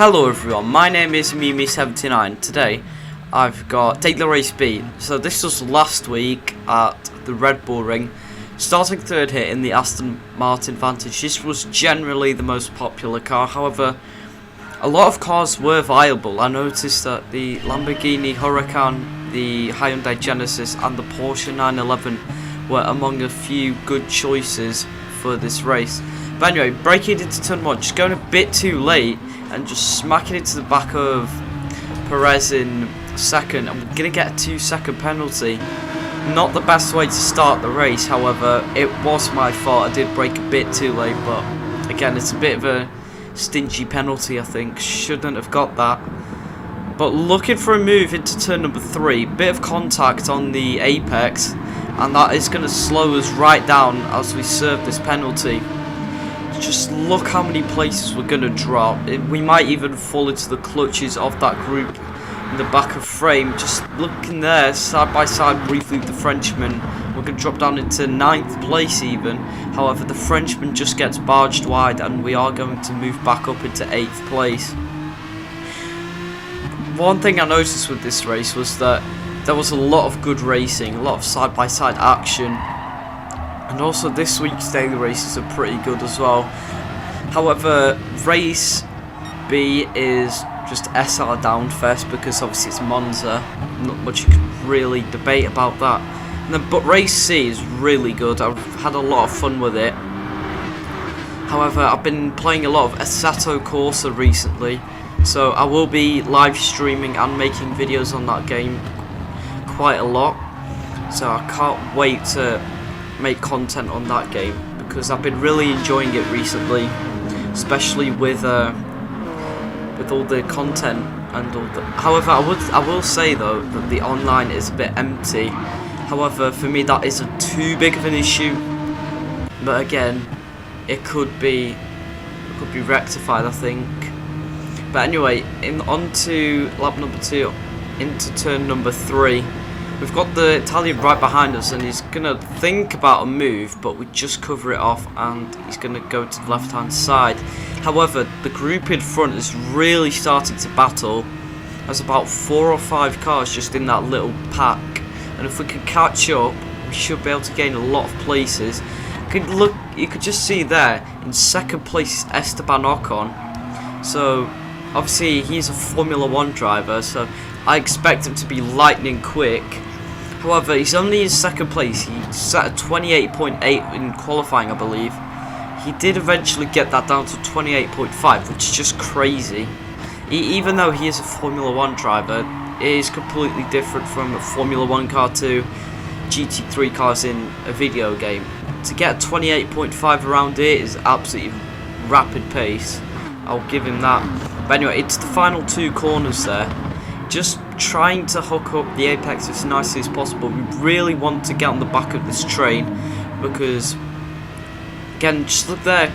Hello everyone, my name is Mimi79. Today I've got Take the Race B. So this was last week at the Red Bull Ring. Starting third here in the Aston Martin Vantage. This was generally the most popular car, however a lot of cars were viable. I noticed that the Lamborghini Huracan, the Hyundai Genesis and the Porsche 911 were among a few good choices for this race. But anyway, braking into turn 1, just going a bit too late and just smacking into the back of Perez in second. I'm going to get a 2-second penalty. Not the best way to start the race, however, it was my fault. I did brake a bit too late, but again, it's a bit of a stingy penalty, I think. Shouldn't have got that. But looking for a move into turn number 3, bit of contact on the apex, and that is going to slow us right down as we serve this penalty. Just look how many places we're going to drop. We might even fall into the clutches of that group in the back of frame. Just looking there, side by side briefly with the Frenchman. We're going to drop down into 9th place even. However, the Frenchman just gets barged wide and we are going to move back up into 8th place. One thing I noticed with this race was that there was a lot of good racing, a lot of side by side action. And also this week's daily races are pretty good as well. However, race B is just SR down first because obviously it's Monza. Not much you can really debate about that. And then, but race C is really good. I've had a lot of fun with it. However, I've been playing a lot of Assetto Corsa recently, so I will be live streaming and making videos on that game quite a lot. So I can't wait to make content on that game because I've been really enjoying it recently, especially with all the content and all the. However, I will say though that the online is a bit empty. However, for me that isn't too big of an issue. But again, it could be rectified, I think. But anyway, on to lap number 2, into turn number 3. We've got the Italian right behind us and he's going to think about a move, but we just cover it off and he's going to go to the left hand side. However, the group in front is really starting to battle. There's about 4 or 5 cars just in that little pack, and if we can catch up we should be able to gain a lot of places. You could just see there in 2nd place is Esteban Ocon. So obviously he's a Formula 1 driver, so I expect him to be lightning quick. However, he's only in 2nd place. He set a 28.8 in qualifying, I believe. He did eventually get that down to 28.5, which is just crazy. Even though he is a Formula 1 driver, it is completely different from a Formula 1 car to GT3 cars in a video game. To get a 28.5 around here is absolutely rapid pace. I'll give him that. But anyway, it's the final 2 corners there. Just trying to hook up the apex as nicely as possible. We really want to get on the back of this train because, again, just look there,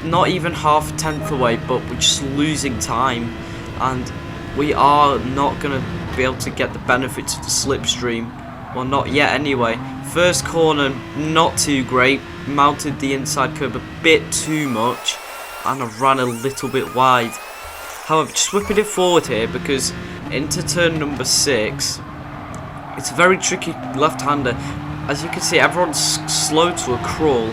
not even half a tenth away, but we're just losing time and we are not going to be able to get the benefits of the slipstream. Well, not yet anyway. First corner, not too great. Mounted the inside curb a bit too much and I ran a little bit wide. However, just whipping it forward here because into turn number 6, it's a very tricky left-hander. As you can see, everyone's slow to a crawl,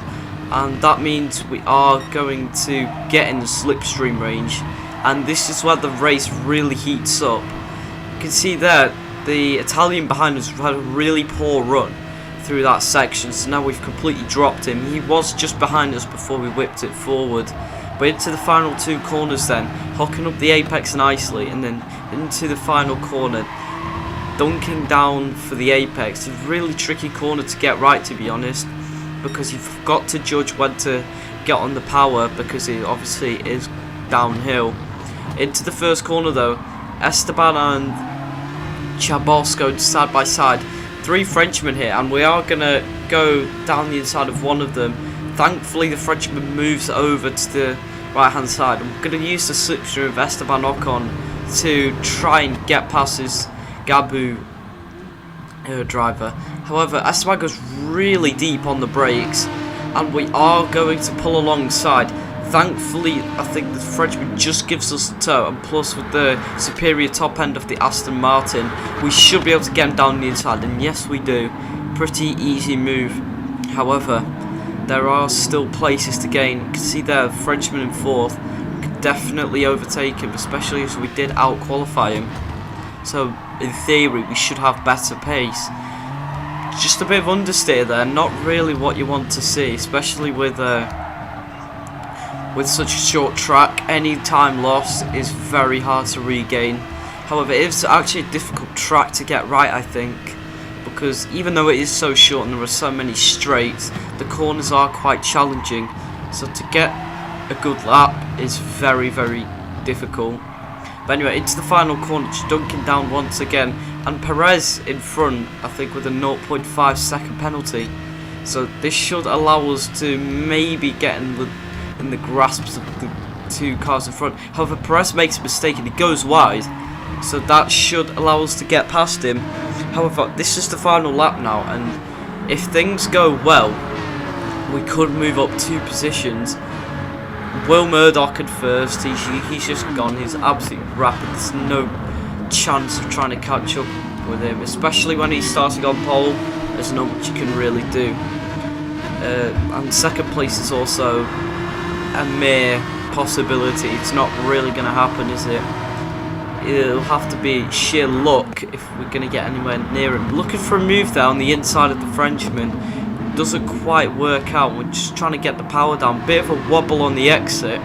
and that means we are going to get in the slipstream range, and this is where the race really heats up. You can see there, the Italian behind us had a really poor run through that section, so now we've completely dropped him. He was just behind us before we whipped it forward. But into the final 2 corners then, hooking up the apex nicely, and then into the final corner, dunking down for the apex. It's a really tricky corner to get right, to be honest, because you've got to judge when to get on the power because it obviously is downhill. Into the first corner though, Esteban and Chabos go side by side. 3 Frenchmen here, and we are going to go down the inside of one of them. Thankfully, the Frenchman moves over to the right hand side. I'm going to use the slipstream of Esteban Ocon to try and get past his Gabu driver. However, Esteban goes really deep on the brakes and we are going to pull alongside. Thankfully, I think the Frenchman just gives us the toe, and plus with the superior top end of the Aston Martin, we should be able to get him down the inside, and yes we do. Pretty easy move. However, there are still places to gain. You can see there, Frenchman in 4th. We could definitely overtake him, especially as we did out-qualify him. So, in theory, we should have better pace. Just a bit of understeer there, not really what you want to see, especially with such a short track. Any time lost is very hard to regain. However, it is actually a difficult track to get right, I think, because even though it is so short and there are so many straights, the corners are quite challenging. So to get a good lap is very, very difficult. But anyway, into the final corner, just dunking down once again, and Perez in front, I think, with a 0.5 second penalty. So this should allow us to maybe get in the grasps of the 2 cars in front. However, Perez makes a mistake and he goes wide, so that should allow us to get past him. However, this is the final lap now, and if things go well, we could move up 2 positions. Will Murdoch at first, he's just gone, he's absolutely rapid, there's no chance of trying to catch up with him, especially when he's starting on pole. There's not much you can really do. And second place is also a mere possibility. It's not really going to happen, is it? It'll have to be sheer luck if we're going to get anywhere near him. Looking for a move there on the inside of the Frenchman. Doesn't quite work out. We're just trying to get the power down. Bit of a wobble on the exit,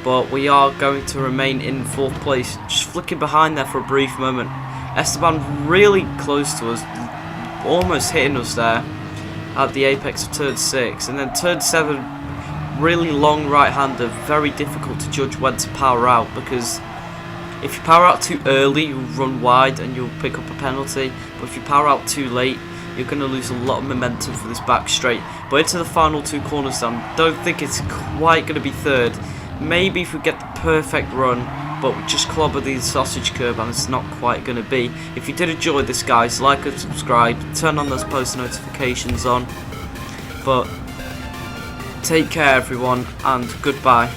but we are going to remain in 4th place. Just flicking behind there for a brief moment. Esteban really close to us, almost hitting us there at the apex of turn 6, and then turn 7, really long right-hander. Very difficult to judge when to power out, because if you power out too early, you'll run wide and you'll pick up a penalty. But if you power out too late, you're going to lose a lot of momentum for this back straight. But into the final 2 corners then, don't think it's quite going to be 3rd. Maybe if we get the perfect run, but we just clobber the sausage curb, and it's not quite going to be. If you did enjoy this, guys, like and subscribe, turn on those post notifications on. But take care everyone, and goodbye.